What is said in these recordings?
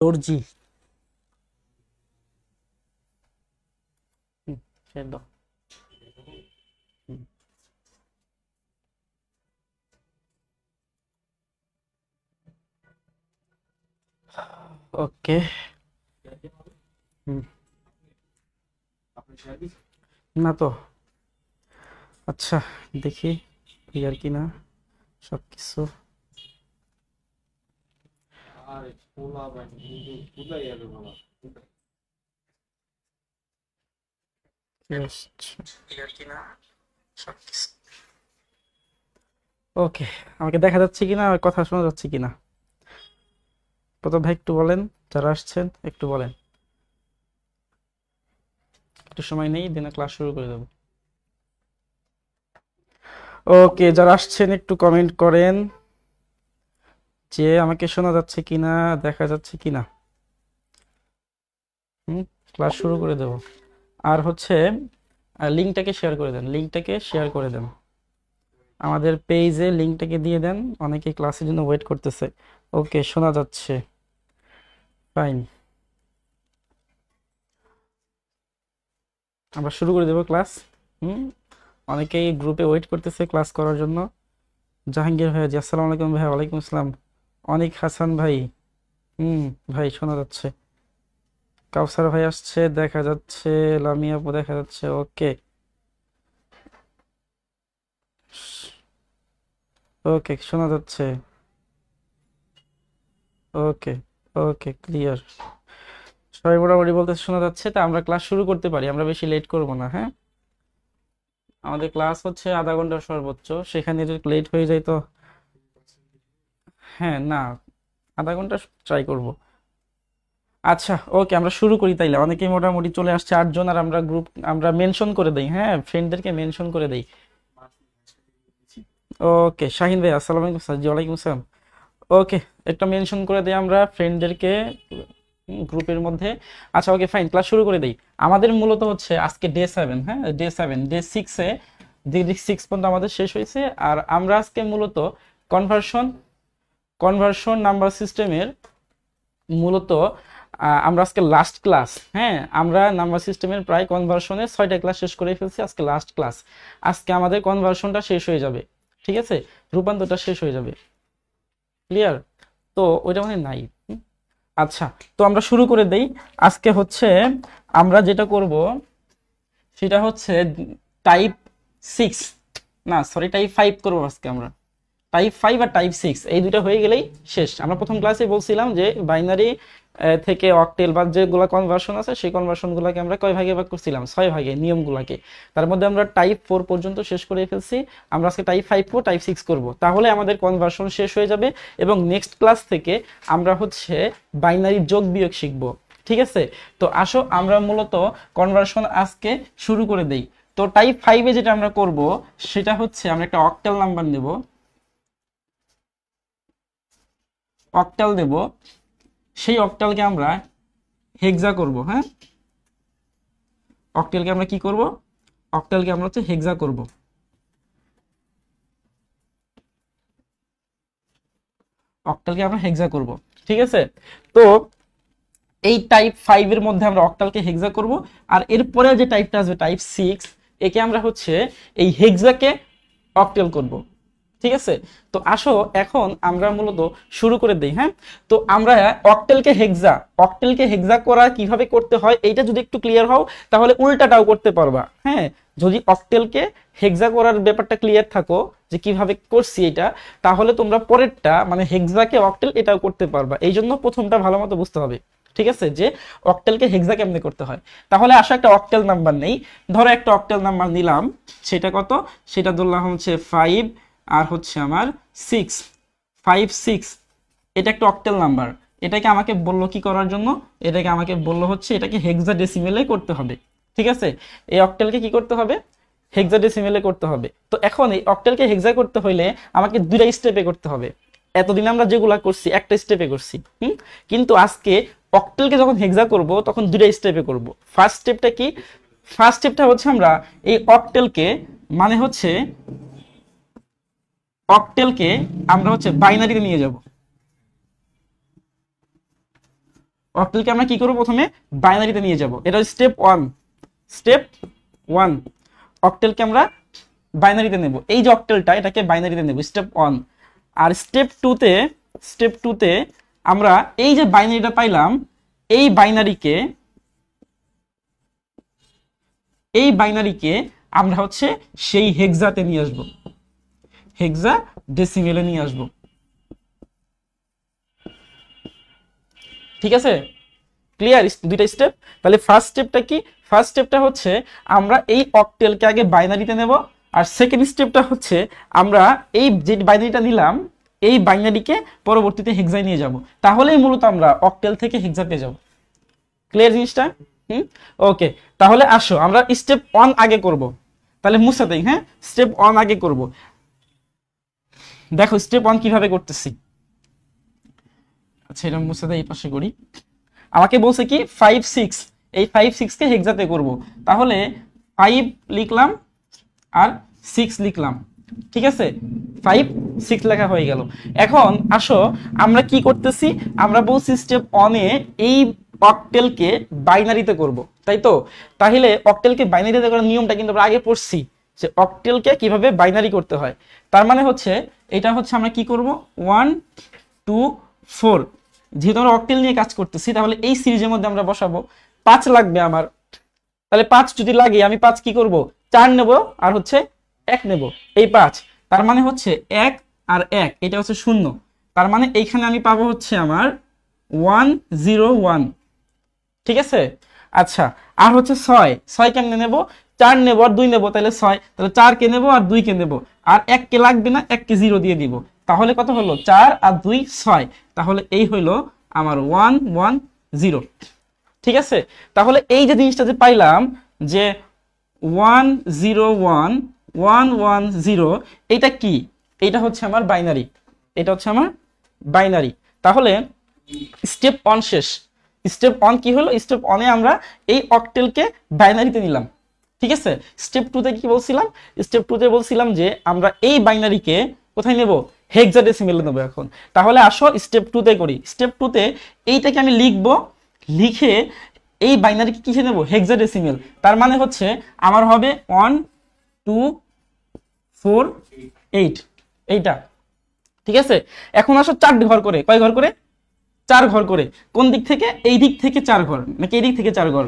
দর্জি। ছেড়ে দাও। ওকে। না তো। আচ্ছা, দেখি ক্লিয়ার কিনা সবকিছু। ক্লিয়ার কিনা সবকিছু। ওকে, আমাকে দেখা যাচ্ছে কিনা, আমার কথা শোনা যাচ্ছে কিনা প্রতাপ ভাই একটু বলেন, যারা আসছেন একটু বলেন। একটু সময় নেই, দিনে ক্লাস শুরু করে দেবো। ওকে, যারা আসছেন একটু কমেন্ট করেন যে আমাকে শোনা যাচ্ছে কিনা, দেখা যাচ্ছে কিনা। ক্লাস শুরু করে দেব। আর হচ্ছে লিঙ্কটাকে শেয়ার করে দেন, লিঙ্কটাকে শেয়ার করে দেন, আমাদের পেজে লিঙ্কটাকে দিয়ে দেন, অনেকে ক্লাসের জন্য ওয়েট করতেছে। ওকে, শোনা যাচ্ছে, ফাইন। আমরা শুরু করে দেব ক্লাস। অনেকেই গ্রুপে ওয়েট করতেছে ক্লাস করার জন্য। জাহাঙ্গীর ভাই, জি আসসালামু আলাইকুম ভাই। ওয়ালাইকুম আসসালাম। অনিক হাসান ভাই, ভাই শোনা যাচ্ছে। কাউসার ভাই আসছে, দেখা যাচ্ছে। লামিয়া আপু দেখা যাচ্ছে। ওকে ওকে, শোনা যাচ্ছে। ওকে ওকে, ক্লিয়ার। সবাই মোটামুটি বলতে শোনা যাচ্ছে, তা আমরা ক্লাস শুরু করতে পারি, আমরা বেশি লেট করব না। হ্যাঁ, আমাদের ক্লাস হচ্ছে আধা ঘন্টা সর্বোচ্চ, সেখানে যদি লেট হয়ে যায় তো। হ্যাঁ, না, আধা ঘন্টা ট্রাই করব। আচ্ছা, ওকে, আমরা শুরু করি তাইলে। অনেকেই মোটামুটি চলে আসছে, 8 জন। আর আমরা গ্রুপ, আমরা মেনশন করে দেই, হ্যাঁ, ফ্রেন্ডদেরকে মেনশন করে দেই। ওকে, শাহিন ভাই আসসালামু আলাইকুম স্যার। জি ওয়ালাইকুম আসসালাম। ওকে, একটা মেনশন করে দেই আমরা ফ্রেন্ডদেরকে গ্রুপের মধ্যে। আচ্ছা, ওকে ফাইন, ক্লাস শুরু করে দেই। আমাদের মূলত হচ্ছে আজকে ডে 7, হ্যাঁ, ডে 6-এ, ডে 6 পর্যন্ত আমাদের শেষ হয়েছে। আর আমরা আজকে মূলত কনভার্সন কনভার্সন নাম্বার সিস্টেমের মূলত আমরা আজকে লাস্ট ক্লাস। হ্যাঁ, আমরা নাম্বার সিস্টেমের প্রায় কনভার্সনের 6টা ক্লাস শেষ করে ফেলছি, আজকে লাস্ট ক্লাস। আজকে আমাদের কনভার্সনটা শেষ হয়ে যাবে, ঠিক আছে, রূপান্তরটা শেষ হয়ে যাবে। ক্লিয়ার? তো ওইটা মানে নাই। আচ্ছা, তো আমরা শুরু করে দেই। আজকে হচ্ছে আমরা যেটা করব সেটা হচ্ছে টাইপ 6, না সরি, টাইপ 5 করবো আজকে আমরা। টাইপ 5 আর টাইপ 6 এই দুটো হয়ে গেলেই শেষ। আমরা প্রথম ক্লাসে বলছিলাম যে বাইনারি থেকে অক্টেল বা যেগুলো কনভার্সন আছে সেই কনভার্সনগুলোকে আমরা কয় ভাগে ভাগ করছিলাম, 6 ভাগে, নিয়মগুলোকে। তার মধ্যে আমরা টাইপ 4 পর্যন্ত শেষ করে ফেলছি। আমরা আজকে টাইপ 5 ও টাইপ 6 করব, তাহলে আমাদের কনভার্সন শেষ হয়ে যাবে। এবং নেক্সট ক্লাস থেকে আমরা হচ্ছে বাইনারি যোগ বিয়োগ শিখব, ঠিক আছে। তো আসো আমরা মূলত কনভার্সন আজকে শুরু করে দেই। তো টাইপ 5-এ যেটা আমরা করব সেটা হচ্ছে আমরা একটা অক্টাল নাম্বার নেব, অক্টাল দেব। সেই অক্টালকে আমরা হেক্সা করব। হ্যাঁ, অক্টালকে আমরা কি করব? অক্টালকে আমরা হচ্ছে হেক্সা করব। অক্টালকে আমরা হেক্সা করব, ঠিক আছে। তো এই টাইপ 5 এর মধ্যে আমরা অক্টালকে হেক্সা করব। আর এরপরে যে টাইপটা আসবে টাইপ 6, একে আমরা হচ্ছে এই হেক্সাকে অক্টাল করব, ঠিক আছে। তো আসো এখন আমরা মূলত শুরু করে দেই। হ্যাঁ, তো আমরা অক্টেলকে হেক্সা করা কিভাবে করতে হয় এইটা যদি একটু ক্লিয়ার হও তাহলে উল্টাটাও করতে পারবা। হ্যাঁ, যদি অক্টেলকে হেক্সা করার ব্যাপারটা ক্লিয়ার থাকো যে কিভাবে করছি এটা, তাহলে তোমরা পরেরটা মানে হেক্সাকে অক্টেল এটাও করতে পারবা। এই জন্য প্রথমটা ভালো মতো বুঝতে হবে, ঠিক আছে, যে অক্টেলকে হেক্সা কেমনে করতে হয়। তাহলে আসো একটা অক্টেল নাম্বার নেই। ধরো একটা অক্টেল নাম্বার নিলাম, সেটা কত? সেটা ধরলাম হচ্ছে 5 আর হচ্ছে আমার 6, 5 6। এটা একটা অক্টাল নাম্বার। এটাকে আমাকে বললো কি করার জন্য? এটাকে আমাকে বললো হচ্ছে এটাকে হেক্সাডেসিমেলে করতে হবে, ঠিক আছে। এই অক্টালকে কি করতে হবে? হেক্সাডেসিমেলে করতে হবে। তো এখন এই অক্টালকে হেক্সা করতে হইলে আমাকে দুইটা স্টেপে করতে হবে। এতদিন আমরা যেগুলা করছি একটা স্টেপে করছি, কিন্তু আজকে অক্টালকে যখন হেক্সা করব তখন দুইটা স্টেপে করব। ফার্স্ট স্টেপটা কি? ফার্স্ট স্টেপটা হচ্ছে আমরা এই অক্টালকে মানে হচ্ছে অক্টেলকে আমরা হচ্ছে বাইনারিতে নিয়ে যাব। অক্টেলকে আমরা কি করব, প্রথমে বাইনারিতে নিয়ে যাব। এটা স্টেপ 1। স্টেপ 1 অক্টেলকে আমরা বাইনারিতে নেব। এই যে অক্টেলটা, এটাকে বাইনারিতে নেব, স্টেপ 1। আর স্টেপ 2তে আমরা এই যে বাইনারিটা পাইলাম, এই বাইনারিকে আমরা হচ্ছে সেই হেক্সাতে নিয়ে আসব, হেক্সা ডেসিমেলে নিয়ে আসব। ঠিক আছে, ক্লিয়ার দুইটা স্টেপ। তাহলে ফার্স্ট স্টেপটা কি? ফার্স্ট স্টেপটা হচ্ছে আমরা এই অক্টেলকে আগে বাইনারিতে নেব, আর সেকেন্ড স্টেপটা হচ্ছে আমরা এই যে বাইনারিটা নিলাম, এই বাইনারিকে পরবর্তীতে হেক্সায় নিয়ে যাব। তাহলেই মূলত আমরা অক্টেল থেকে হেক্সা পেয়ে যাব। ক্লিয়ার জিনিসটা? ওকে, তাহলে আসো আমরা স্টেপ 1 আগে করব। তাহলে মুছে দেই, হ্যাঁ, স্টেপ 1 আগে করব। দেখো স্টেপ 1 কিভাবে করতেছি। আচ্ছা, এটা মুছে দেই, এই পাশে করি। আমাকে বলছে কি 5 6, এই 5 6 কে হেক্সাতে করব। তাহলে 5 লিখলাম আর 6 লিখলাম। ঠিক আছে, 5 6 লেখা হয়ে গেল। এখন আসো আমরা কি করতেছি, আমরা বলছি স্টেপ 1 এ এই অক্টেলকে বাইনারিতে করব, তাই তো? তাহলে অক্টেলকে বাইনারিতে করার নিয়মটা কিন্তু আমরা আগে পড়ছি, যে অক্টেলকে কিভাবে বাইনারি করতে হয়। তার মানে হচ্ছে এটা হচ্ছে আমরা কি করব, 1 2 4। যেহেতু আমরা অক্টেল নিয়ে কাজ করতেছি, তাহলে এই সিরিজের মধ্যে আমরা বসাবো। 5 লাগবে আমার, তাহলে 5 যদি লাগে আমি 5 কি করব, 4 নেব আর হচ্ছে 1 নেব, এই 5। তার মানে হচ্ছে 1 আর 1, এটা হচ্ছে 0। তার মানে এইখানে আমি পাবো হচ্ছে আমার 1 0 1। ঠিক আছে, আচ্ছা, আর হচ্ছে 6 কেমনে নেব, 4 নেব আর 2 নেব, তাহলে 6। তাহলে 4 কে নেব আর 2 কে নেব, আর 1 কে লাগবে না, 1 কে 0 দিয়ে দিব। তাহলে কত হলো, 4 আর 2 6। তাহলে এই হলো আমার 1 1 0। ঠিক আছে, তাহলে এই যে জিনিসটা যে পাইলাম, যে 1 0 1 1 1 0, এটা কি? এটা হচ্ছে আমার বাইনারি, এটা হচ্ছে আমার বাইনারি। তাহলে স্টেপ 1 শেষ। স্টেপ 1 কি হলো, স্টেপ 1 এ আমরা এই অক্টেলকে বাইনারিতে নিলাম। ঠিক আছে, স্টেপ 2 তে কি বলছিলাম, স্টেপ 2 তে বলছিলাম যে আমরা এই বাইনারিকে কোথায় নেব, হেক্সাডেসিমেলে নেব। এখন তাহলে আসো স্টেপ 2 তে করি। স্টেপ 2 তে এইটাকে আমি লিখব, লিখে এই বাইনারিকে কিসে নেব, হেক্সাডেসিমেল। তার মানে হচ্ছে আমার হবে 1 2 4 8, এইটা। ঠিক আছে, এখন আসো 4 ঘর করে, কয় ঘর করে, 4 ঘর করে। কোন দিক থেকে, এই দিক থেকে 4 ঘর, নাকি এই দিক থেকে 4 ঘর?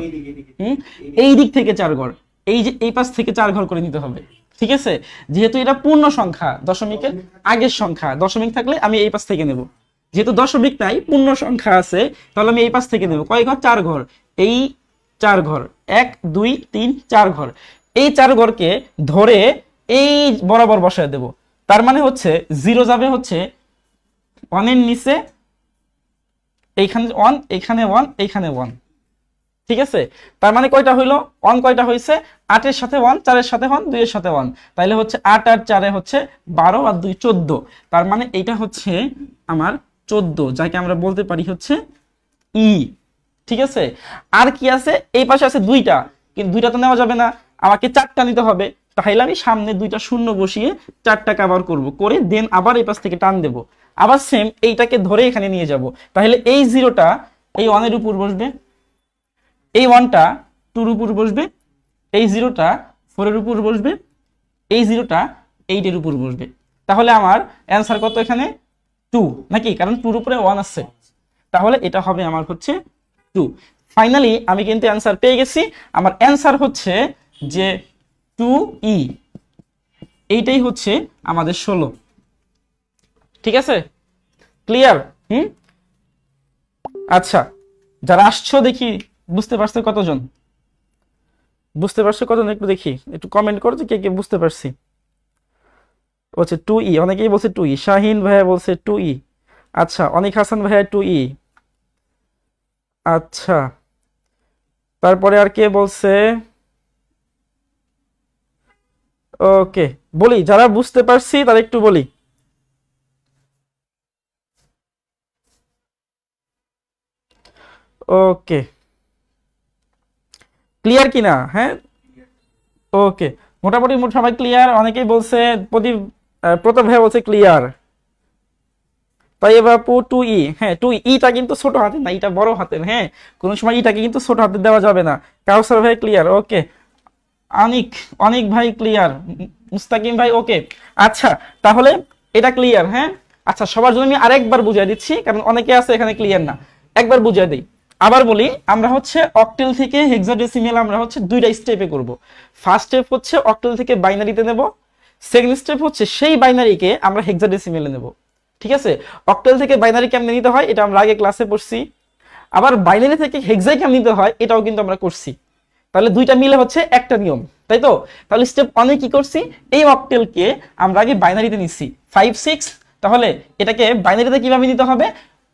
এই দিক থেকে 4 ঘর, এই যে এই পাশ থেকে 4 ঘর করে নিতে হবে। ঠিক আছে, যেহেতু এটা পূর্ণ সংখ্যা, দশমিকের আগের সংখ্যা, দশমিক থাকলে আমি এই পাশ থেকে নেব। যেহেতু দশমিক নাই, পূর্ণ সংখ্যা আছে, তাহলে আমি এই পাশ থেকে নেব। কয় ঘর, 4 ঘর। এই 4 ঘর, 1 2 3 4 ঘর। এই 4 ঘরকে ধরে এই বরাবর বসায় দেব। তার মানে হচ্ছে 0 যাবে হচ্ছে 1 এর নিচে, এইখানে 1, এখানে 1, এইখানে 1। ঠিক আছে, তার মানে কয়টা হইলো, 1 কয়টা হয়েছে, 8 এর সাথে 1, 4 এর সাথে 1, 2 এর সাথে 1। তাইলে হচ্ছে 8 আর 4 হচ্ছে 12 আর 2 14। তার মানে এইটা হচ্ছে আমার 14, যাকে আমরা বলতে পারি হচ্ছে ই। ঠিক আছে, আর কি আছে, এই পাশে আছে 2টা, কিন্তু 2টা তো নেওয়া যাবে না, আমাকে 4টা নিতে হবে। তাহলে আমি সামনে 2টা শূন্য বসিয়ে 4টা কভার করব, করে দেন আবার এই পাশ থেকে টান দেব, আবার সেম এইটাকে ধরে এখানে নিয়ে যাব। তাহলে এই 0টা এই 1 এর উপর বসবে, এই 1টা 2 এর উপর বসবে, এই 0টা 4 এর উপর বসবে, এই 0টা 8 এর উপর বসবে। তাহলে আমার অ্যান্সার কত এখানে, 2, নাকি? কারণ 2 এর উপরে 1 আছে, তাহলে এটা হবে আমার হচ্ছে 2। ফাইনালি আমি কিন্তু অ্যান্সার পেয়ে গেছি। আমার অ্যান্সার হচ্ছে যে 2E, এইটাই হচ্ছে আমাদের 16। ঠিক আছে, ক্লিয়ার? আচ্ছা, যারা আসছো দেখি বুঝতে পারছো কতজন, বুঝতে পারছো কতজন, একটু দেখি, একটু কমেন্ট করো যে কে কে বুঝতে পারছি। বলছে 2E, অনেকেই বলছে 2E। শাহিন ভাইয়া বলছে 2E। আচ্ছা, অনিক হাসান ভাইয়া 2E। আচ্ছা, তারপরে আর কে বলছে, ওকে, বলি যারা বুঝতে পারছি তারা একটু বলি। ওকে, ক্লিয়ার কিনা? হ্যাঁ, ওকে, মোটামুটি সবাই ক্লিয়ার। অনেকেই বলছে, প্রতাপ ভাই বলছে ক্লিয়ার। তাই এবার আপু 2e, হ্যাঁ 2e-টা কিন্তু ছোট হাতের না, এটা বড় হাতের। হ্যাঁ, কোন সময় ইটাকে কিন্তু ছোট হাতে দেওয়া যাবে না। কাউসার ভাই ক্লিয়ার? ওকে। অনিক, অনিক ভাই ক্লিয়ার, মুস্তাকিম ভাই ওকে। আচ্ছা, তাহলে এটা ক্লিয়ার। হ্যাঁ, আচ্ছা, সবার জন্য আমি আরেকবার বুঝিয়ে দিচ্ছি, কারণ অনেকে আছে এখানে ক্লিয়ার না। একবার বুঝিয়ে দিই, আবার বলি। আমরা হচ্ছে অক্টেল থেকে হেক্সাডেসিমেল আমরা হচ্ছে দুইটা স্টেপে করব। ফার্স্ট স্টেপ হচ্ছে অক্টেল থেকে বাইনারিতে নেব, সেকেন্ড স্টেপ হচ্ছে সেই বাইনারিকে আমরা হেক্সাডেসিমেলে নেব। ঠিক আছে, অক্টেল থেকে বাইনারি কেমনে নিতে হয় এটা আমরা আগে ক্লাসে পড়ছি, আবার বাইনারি থেকে হেক্সাই কেমনে নিতে হয় এটাও কিন্তু আমরা করছি। তাহলে দুইটা মিলে হচ্ছে একটা নিয়ম, তাই তো? তাহলে স্টেপ 1-এ কি করছি, এই অক্টেলকে আমরা আগে বাইনারিতে নিচ্ছি 5 6। তাহলে এটাকে বাইনারিতে কিভাবে নিতে হবে,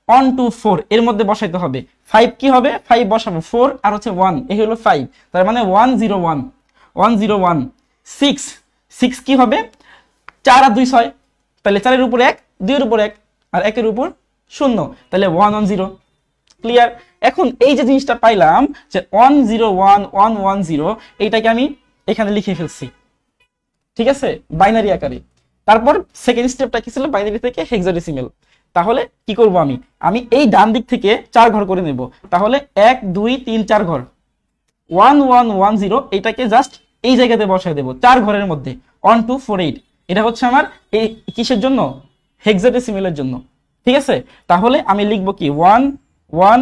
1 2 4 এর মধ্যে বসাইতে হবে। 5 কি হবে, 5 বসাবো, 4 আর হচ্ছে 1, এই হলো 5, তার মানে 1 0 1 1 0 1। 6 6 কি হবে, 4 আর 2 6, তাহলে 4 এর উপর 1, 2 এর উপর 1 আর 1 এর উপর 0, তাহলে 1 1 0। ক্লিয়ার? এখন এই যে জিনিসটা পাইলাম যে 1 0 1 1 1 0, এইটাকে আমি এখানে লিখে ফেলছি, ঠিক আছে, বাইনারি আকারে। তারপর সেকেন্ড স্টেপটা কি ছিল, বাইনারি থেকে হেক্সাডেসিমেল। তাহলে কি করব, আমি এই ডান দিক থেকে 4 ঘর করে নেব। তাহলে 1 2 3 4 ঘর, 1 1 1 0, এটাকে জাস্ট এই জায়গাতে বসায় দেব 4 ঘরের মধ্যে। 1 2 4 8, এটা হচ্ছে আমার এই কিসের জন্য, হেক্সাডেসিমেলের জন্য। ঠিক আছে, তাহলে আমি লিখবো কি 1 1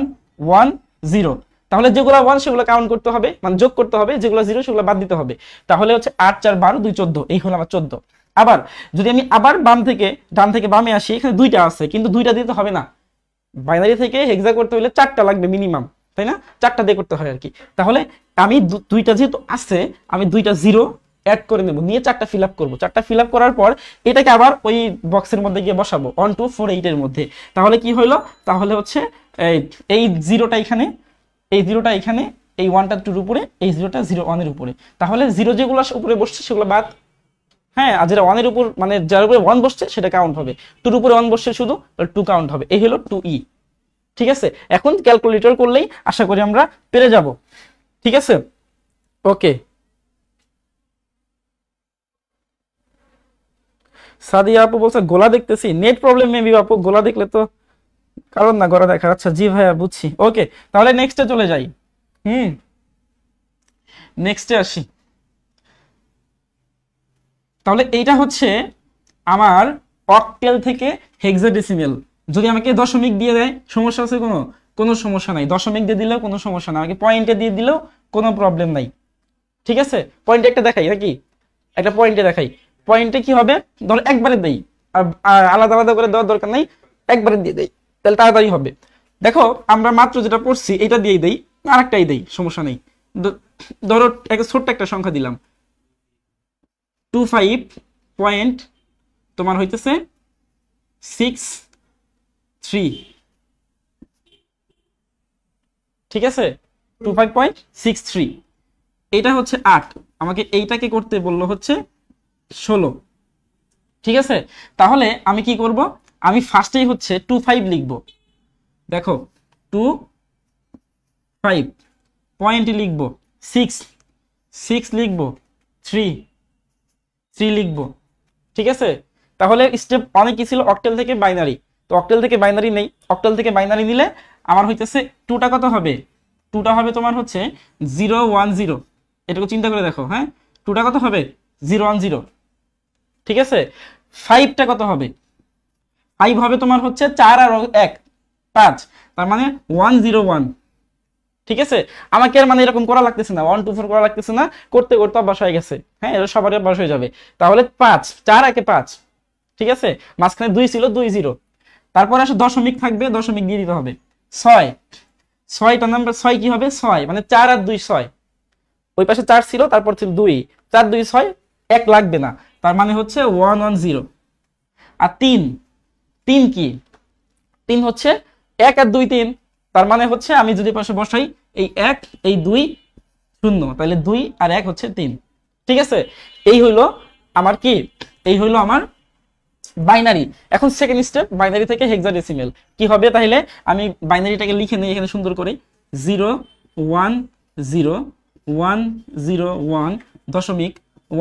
1 0। তাহলে যেগুলো 1 সেগুলো কাউন্ট করতে হবে, মানে যোগ করতে হবে, যেগুলো 0 সেগুলো বাদ দিতে হবে। তাহলে হচ্ছে 8 4 12 2 14, এই হলো আমার 14। আবার যদি আমি আবার বাম থেকে ডান থেকে বামে আসি, এখানে দুইটা আছে, কিন্তু দুইটা দিতে হবে না। বাইনারি থেকে হেক্সা করতে হলে 4টা লাগবে মিনিমাম, তাই না? 4টা দিয়ে করতে হয় আর কি। তাহলে আমি দুইটা যেহেতু আছে, আমি দুইটা 0 অ্যাড করে নেব, নিয়ে 4টা ফিল আপ করবো। 4টা ফিল আপ করার পর এটাকে আবার ওই বক্সের মধ্যে গিয়ে বসাবো 1 2 4 8 এর মধ্যে। তাহলে কি হইলো, তাহলে হচ্ছে এই 0টা এখানে, এই 0টা এখানে, এই 1টা 2 এর উপরে, এই 0টা 0 1 এর উপরে। তাহলে 0 যেগুলো উপরে বসছে সেগুলো বাদ। হ্যাঁ, আর যেটা 1 এর উপর, মানে যার উপরে 1 বসছে সেটা কাউন্ট হবে। 2 এর উপরে 1 বসছে শুধু, 2 কাউন্ট হবে। এই হলো 2e। ঠিক আছে, এখন ক্যালকুলেটর করলেই আশা করি আমরা পেরে যাব। ঠিক আছে, ওকে। সাদিয়া আপু বলছে গোলা দেখতেছি, নেট প্রবলেম মেবি আপু, গোলা দেখলে তো কারণ না গোলা দেখা। আচ্ছা জি ভাইয়া, বুঝছি। ওকে, তাহলে নেক্সটে চলে যাই। নেক্সটে আসি। তাহলে এইটা হচ্ছে আমার অক্টেল থেকে হেক্সাডেসিমেল। যদি আমাকে দশমিক দিয়ে দেয়, সমস্যা আছে কোনো? কোনো সমস্যা নাই। দশমিক দিয়ে দিলেও কোনো সমস্যা নাই, আমাকে পয়েন্টে দিয়ে দিলেও কোনো প্রবলেম নাই। ঠিক আছে, পয়েন্টে একটা দেখাই নাকি, একটা পয়েন্টে দেখাই। পয়েন্টে কি হবে, ধর একবারে দেই, আর আলাদা আলাদা করে দেওয়ার দরকার নাই, একবারে দিয়ে দেই, তাহলে তাড়াতাড়ি হবে। দেখো আমরা মাত্র যেটা পড়ছি এটা দিয়েই দেই, আরেকটাই দেই, সমস্যা নেই। ধরো একটা ছোট্ট একটা সংখ্যা দিলাম, 25 পয়েন্ট তোমার হইতেছে 63। ঠিক আছে, 25.63, এটা হচ্ছে 8। আমাকে এইটাকে করতে বললো হচ্ছে 16। ঠিক আছে, তাহলে আমি কি করব, আমি ফার্স্টেই হচ্ছে 25 লিখবো। দেখো 25 পয়েন্ট লিখবো, 6 লিখবো, 3 লিখবো। ঠিক আছে, তাহলে স্টেপ অনেক কি ছিল, অক্টেল থেকে বাইনারি। তো অক্টেল থেকে বাইনারি নেই, অক্টেল থেকে বাইনারি নিলে আমার হইতেছে 2টা কত হবে, 2টা হবে তোমার হচ্ছে 0 1 0। এটাকে চিন্তা করে দেখো। হ্যাঁ, 2টা কত হবে, 0 1 0। ঠিক আছে, 5টা কত হবে, 5 হবে তোমার হচ্ছে 4 আর 1 5, তার মানে 1 0 1। ঠিক আছে, আমাকে আর মানে এরকম করা লাগতেছে না, 1 2 4 করা লাগতেছে না, করতে করতে অভ্যাস হয়ে গেছে। হ্যাঁ, এটা সবারই অভ্যাস হয়ে যাবে। তাহলে 5 4 1 5। ঠিক আছে, মাঝখানে 2 ছিল, 2 0। তারপর আসে দশমিক থাকবে, দশমিক দিয়ে দিতে হবে। 6টা নাম্বার, 6 কি হবে, 6 মানে 4 আর 2 6। ওই পাশে 4 ছিল, তারপর ছিল 2, 4 2 6, 1 লাগবে না, তার মানে হচ্ছে 1 1 0। আর 3 কি, 3 হচ্ছে 1 আর 2 3, তার মানে হচ্ছে আমি যদি পাশে বসাই এই 1 এই 2 0, তাহলে 2 আর 1 হচ্ছে 3। ঠিক আছে, এই হইলো আমার কি, এই হইলো আমার বাইনারি। এখন সেকেন্ড স্টেপ, বাইনারি থেকে হেক্সাডেসিমেল কি হবে, তাহলে আমি বাইনারিটাকে লিখে নিই এখানে সুন্দর করে, 0 1 0 1 0 1 দশমিক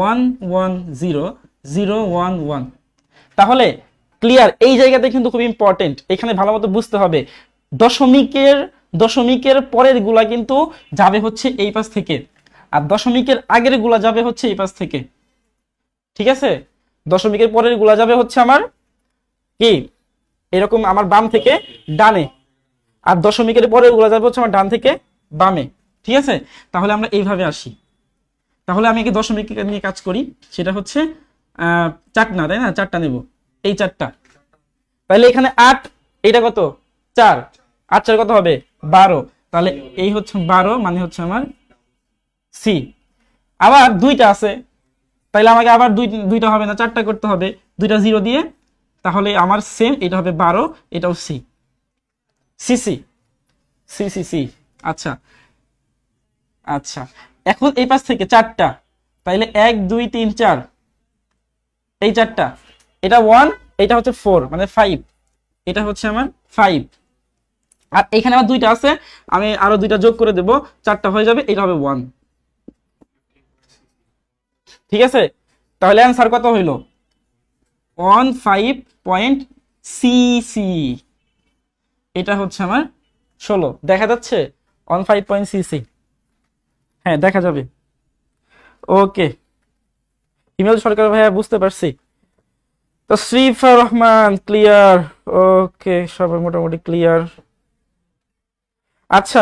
1 1 0 0 1 1। তাহলে ক্লিয়ার? এই জায়গাতে কিন্তু খুব ইম্পর্টেন্ট, এখানে ভালো মতো বুঝতে হবে। দশমিকের পরের গুলা কিন্তু যাবে হচ্ছে এই পাশ থেকে, আর দশমিকের আগের গুলা যাবে হচ্ছে এই পাশ থেকে। ঠিক আছে, দশমিকের পরের গুলা যাবে হচ্ছে আমার কি এরকম আমার বাম থেকে ডানে, আর দশমিকের পরের গুলা যাবে হচ্ছে আমার ডান থেকে বামে। ঠিক আছে, তাহলে আমরা এইভাবে আসি। তাহলে আমি কি দশমিক নিয়ে কাজ করি, সেটা হচ্ছে 4 না, তাই না? 4টা নেব, এই 4টা। তাহলে এখানে 8, এটা কত? 4, 8 4 কত হবে? 12। তাহলে এই হচ্ছে 12, মানে হচ্ছে আমার সি। আবার 2টা আছে, তাহলে আমাকে আবার দুইটা হবে না, 4টা করতে হবে, 2টা 0 দিয়ে। তাহলে আমার সেম এটা হবে 12, এটাও C. C C C C C. আচ্ছা আচ্ছা, এখন এই পাশ থেকে 4টা, তাইলে 1 2 3 4, এই 4টা, এটা 1, এটা হচ্ছে 4, মানে 5, এটা হচ্ছে আমার 5। আর এখানে আমার 2টা আছে, আমি আরো 2টা যোগ করে দেব, 4টা হয়ে যাবে, এটা হবে 1। ঠিক আছে, তাহলে অ্যান্সার কত হইল? 15.cc। এটা হচ্ছে আমার 16। দেখা যাচ্ছে 15.cc? হ্যাঁ, দেখা যাবে। ওকে, ইমেল সরকার ভাইয়া, বুঝতে পারছি। তো শ্রীফা রহমান, ক্লিয়ার? ওকে, সবাই মোটামুটি ক্লিয়ার। আচ্ছা,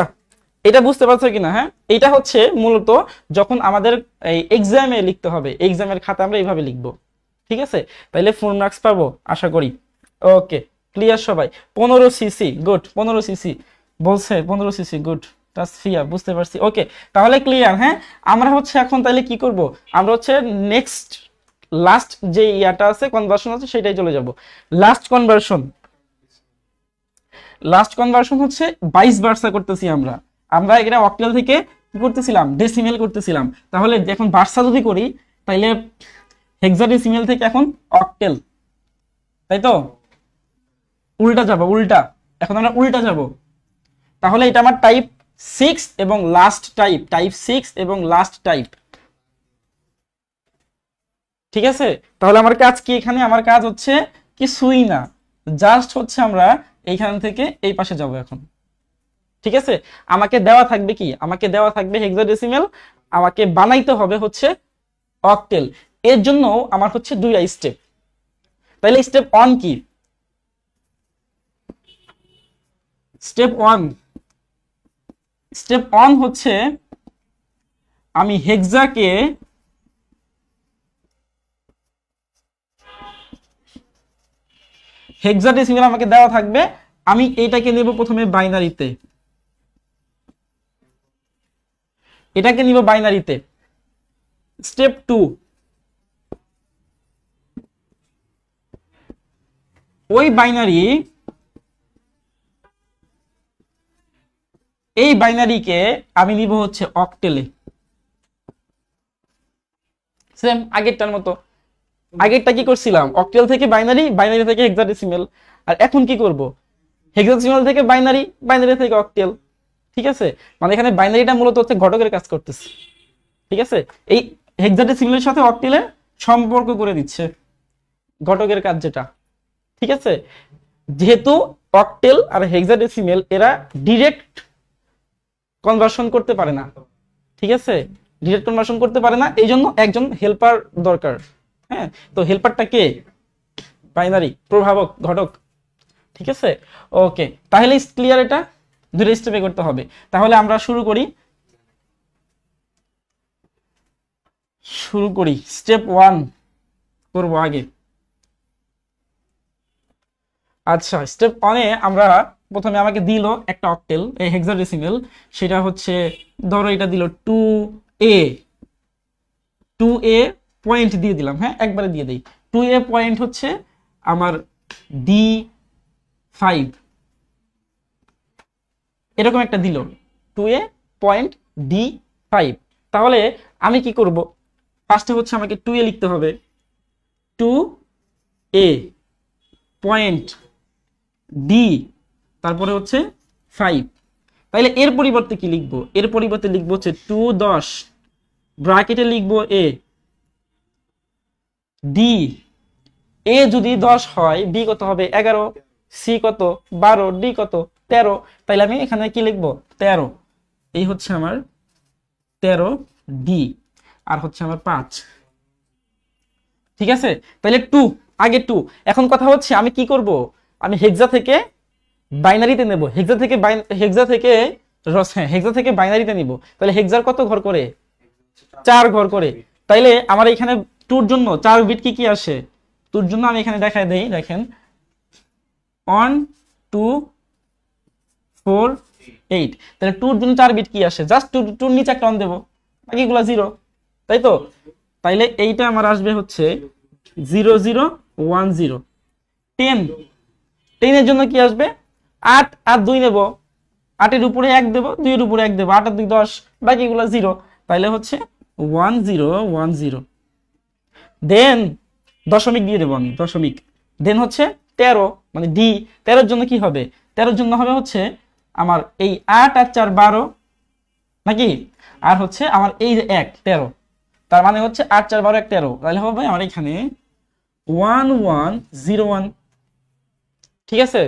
এটা বুঝতে পারছো কিনা? হ্যাঁ, এটা হচ্ছে মূলত যখন আমাদের এই এক্সামে লিখতে হবে, এক্সামের খাতা আমরা এইভাবে লিখবো। ঠিক আছে, তাইলে ফুল মার্কস পাবো আশা করি। ওকে, ক্লিয়ার সবাই? 15cc, good. 15cc বলছে, 15cc, গুড। তাসফিয়া, বুঝতে পারছি। ওকে, তাহলে ক্লিয়ার? হ্যাঁ, আমরা হচ্ছে এখন তাহলে কি করব, আমরা হচ্ছে নেক্সট লাস্ট যে ইয়াটা আছে, কনভার্সন আছে, সেটাই চলে যাব। লাস্ট কনভার্সন হচ্ছে 22 ভার্সা করতেছি আমরা। আমরা এটা অক্টাল থেকে কি করতেছিলাম, ডেসিমেল করতেছিলাম। তাহলে এখন ভার্সা যদি করি, তাইলে হেক্সাডেসিমেল থেকে এখন অক্টেল, তাই তো? উল্টা যাব, উল্টা। এখন আমরা উল্টা যাব। তাহলে এটা আমার টাইপ 6 এবং লাস্ট টাইপ, টাইপ 6 এবং লাস্ট টাইপ। ঠিক আছে, তাহলে আমার কাজ কি এখানে? আমার কাজ হচ্ছে কিছুই না, জাস্ট হচ্ছে আমরা এইখান থেকে এই পাশে যাব এখন। ঠিক আছে, আমাকে দেওয়া থাকবে কি? আমাকে দেওয়া থাকবে হেক্সাডেসিমেল, আমাকে বানাইতে হবে হচ্ছে অক্টেল। এর জন্য আমার হচ্ছে 2টা স্টেপ। তাহলে স্টেপ 1 কি? স্টেপ 1 হচ্ছে আমি হেক্সাডেসিমেল আমাকে দেওয়া থাকবে, আমি এটাকে নেব প্রথমে বাইনারিতে, এটাকে নিব বাইনারিতে। স্টেপ 2, ওই বাইনারি, এই বাইনারিকে আমি নিব হচ্ছে অক্টেলে, সেম আগেরটার মতো। আগেরটা কি করছিলাম? অক্টেল থেকে বাইনারি, বাইনারি থেকে হেক্সাডেসিমেল। আর এখন কি করব? হেক্সাডেসিমেল থেকে বাইনারি, বাইনারি থেকে অক্টেল। ঠিক আছে, মানে এখানে বাইনারিটা মূলত হচ্ছে ঘটকের কাজ করতেছে। ঠিক আছে, এই হেক্সাডেসিমেলের সাথে অক্টেলের সম্পর্ক করে দিচ্ছে, ঘটকের কাজ যেটা। ঠিক আছে, যেহেতু অক্টেল আর হেক্সাডেসিমেল এরা ডিরেক্ট কনভার্সন করতে পারে না। ঠিক আছে, ডিরেক্ট কনভার্সন করতে পারে না, এই জন্য একজন হেল্পার দরকার। হ্যাঁ, তো হেল্পারটা কে? বাইনারি, প্রভাবক, ঘটক। ঠিক আছে, ওকে, তাহলে ক্লিয়ার? এটা 2টা স্টেপে করতে হবে। তাহলে আমরা শুরু করি। স্টেপ 1 করব আগে। আচ্ছা, স্টেপ 1 এ আমরা প্রথমে আমাকে দিল একটা অক্টেল, এই হেক্সাডেসিমেল, সেটা হচ্ছে ধরো এটা দিল 2a, 2a পয়েন্ট দিয়ে দিলাম। হ্যাঁ, একবারে দিয়ে দেই। 2a পয়েন্ট হচ্ছে আমার D5, এরকম একটা দিল 2a পয়েন্ট D5। তাহলে আমি কি করব? ফার্স্টে হচ্ছে আমাকে 2a লিখতে হবে, 2a পয়েন্ট D, তারপরে হচ্ছে 5। তাহলে এর পরিবর্তে কি লিখবো? এর পরিবর্তে লিখবো হচ্ছে 2 10 ব্র্যাকেটে লিখবো a, D এ যদি 10 হয় বি কত হবে 11, সি কত 12, ডি কত 13, তাইলে আমি এখানে কি লিখবো 13। এই হচ্ছে আমার 13 ডি, আর হচ্ছে আমার 5। ঠিক আছে, তাহলে 2 আগে 2। এখন কথা হচ্ছে আমি কি করব, আমি হেক্সা থেকে বাইনারিতে নেব, হেক্সা থেকে হেক্সা থেকে বাইনারিতে নিব। তাহলে হেক্সার কত ঘর করে 4 ঘর করে। তাইলে আমার এখানে 2 এর জন্য 4 বিট কি কি আসে, 2 এর জন্য আমি এখানে দেখাই দেই, দেখেন 1 2 4 8। তাহলে 2 এর জন্য 4 বিট কি আসে, জাস্ট 2 নিচে একটা অন দেব, বাকিগুলো 0, তাই তো। তাইলে এইটা আমার আসবে হচ্ছে 0 0 1 0। 10 এর জন্য কি আসবে 8 আর 2 নেব, 8 এর উপরে 1 দেব, 2 এর উপরে 1 দেব, 8 আর 2 10, বাকিগুলো 0। তাইলে হচ্ছে 1 0 1 0। দেন দশমিক দিয়ে দেব আমি, দশমিক। দেন হচ্ছে 13, মানে ডি। 13 এর জন্য কি হবে, 13 এর জন্য হবে হচ্ছে আমার এই 8 আর 4 12 নাকি, আর হচ্ছে আমার এই 1 13, তার মানে হচ্ছে 8 4 12 1 13। তাহলে হবে আমার এখানে 1 1 0 1। ঠিক আছে,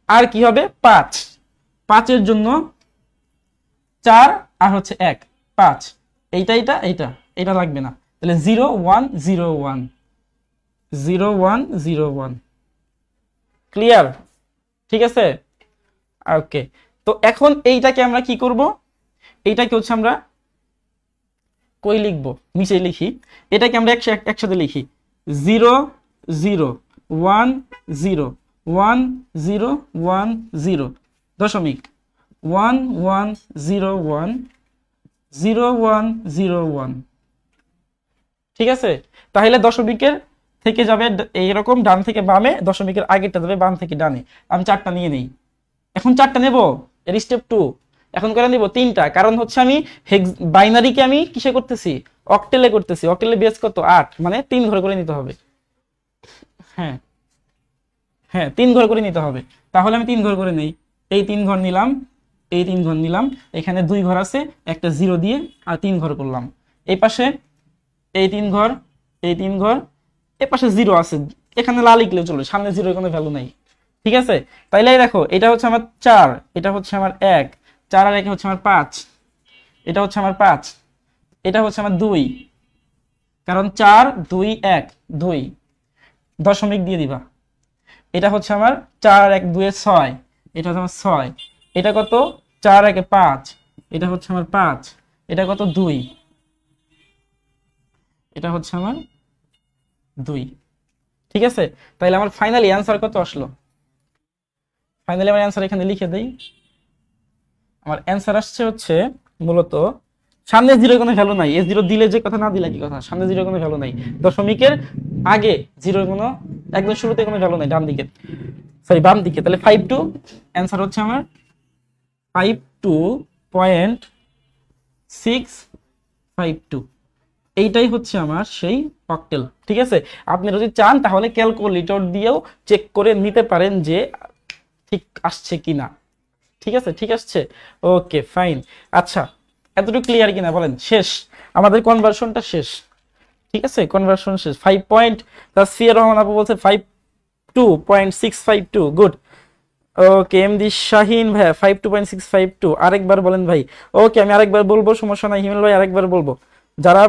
আর কি হবে 5, 5 এর জন্য 4 আর হচ্ছে 1 5, এইটা লাগবে না। তাহলে 0 1 0 1 0 1 0 1। ক্লিয়ার? ঠিক আছে, ওকে। তো এখন এইটাকে আমরা কি করব, এইটাকে হচ্ছে আমরা কই লিখবো, নিচে লিখি। এটাকে আমরা একসাথে লিখি 0 0 1 0 1 0 1 0 দশমিক 1 1 0 1 0 1 0 1। ঠিক আছে, তাহলে দশমিকের থেকে যাবে এইরকম ডান থেকে বামে, দশমিকের আগেরটা যাবে বাম থেকে ডানে। আমি 4টা নিয়ে নেই, এখন 4টা নেব, এর স্টেপ 2। এখন করে নিব 3টা, কারণ হচ্ছে আমি বাইনারিকে আমি কিসে করতেছি, অক্টেলে করতেছি। অক্টেলে বেস কত 8, মানে 3 ঘর করে নিতে হবে। হ্যাঁ হ্যাঁ 3 ঘর করে নিতে হবে। তাহলে আমি 3 ঘর করে নেই, এই 3 ঘর নিলাম, এই 3 ঘর নিলাম, এখানে 2 ঘর আছে, একটা 0 দিয়ে আর 3 ঘর করলাম। এই পাশে এই 3 ঘর, এই 3 ঘর, এই পাশে 0 আছে, এখানে লাল লিখলেও চলবে, সামনে 0 এর কোনো ভ্যালু নাই। ঠিক আছে, তাইলে দেখো এটা হচ্ছে আমার 4, এটা হচ্ছে আমার 1, 4 আর 1 হচ্ছে আমার 5, এটা হচ্ছে আমার 5, এটা হচ্ছে আমার 2, কারণ 4 2 1 2, দশমিক দিয়ে দিবা। এটা হচ্ছে আমার 4 1 2 6, এটা হচ্ছে আমার 6, এটা কত 4 1 5, এটা হচ্ছে আমার 5, এটা কত 2, এটা হচ্ছে আমার 2। ঠিক আছে, তাহলে আমার ফাইনালি অ্যান্সার কত আসলো, ফাইনালি আমার অ্যান্সার এখানে লিখে দেই। আমার অ্যান্সার আসছে হচ্ছে মূলত সামনে 0 কোনো ভ্যালু নাই, এ 0 দিলে যে কথা, না দিলে কি কথা, সামনে 0 কোনো ভ্যালু নাই, দশমিকের আগে 0 কোনো একদম শুরুতে কোনো ভ্যালু নাই, ডান দিকে সরি বাম দিকে। তাহলে 52 অ্যান্সার হচ্ছে আমার 52.652। এইটাই হচ্ছে আমার সেই অক্টেল। ঠিক আছে, আপনি যদি চান তাহলে ক্যালকুলেটর দিয়েও চেক করে নিতে পারেন যে ঠিক আসছে কিনা। ঠিক আছে, ঠিক আসছে, ওকে ফাইন। আচ্ছা, এতটুকু ক্লিয়ার কিনা বলেন, শেষ আমাদের কনভার্সনটা শেষ। ঠিক আছে, কনভার্সন শেষ। 5 পয়েন্ট তাসফিয়া রহমান আপু বলছে 52.652, গুড। ওকে, এমডি শাহিন ভাই 52.652, আরেকবার বলেন ভাই। ওকে, আমি আরেকবার বলবো, সমস্যা নাই হিমেল ভাই, আরেকবার বলবো। যারা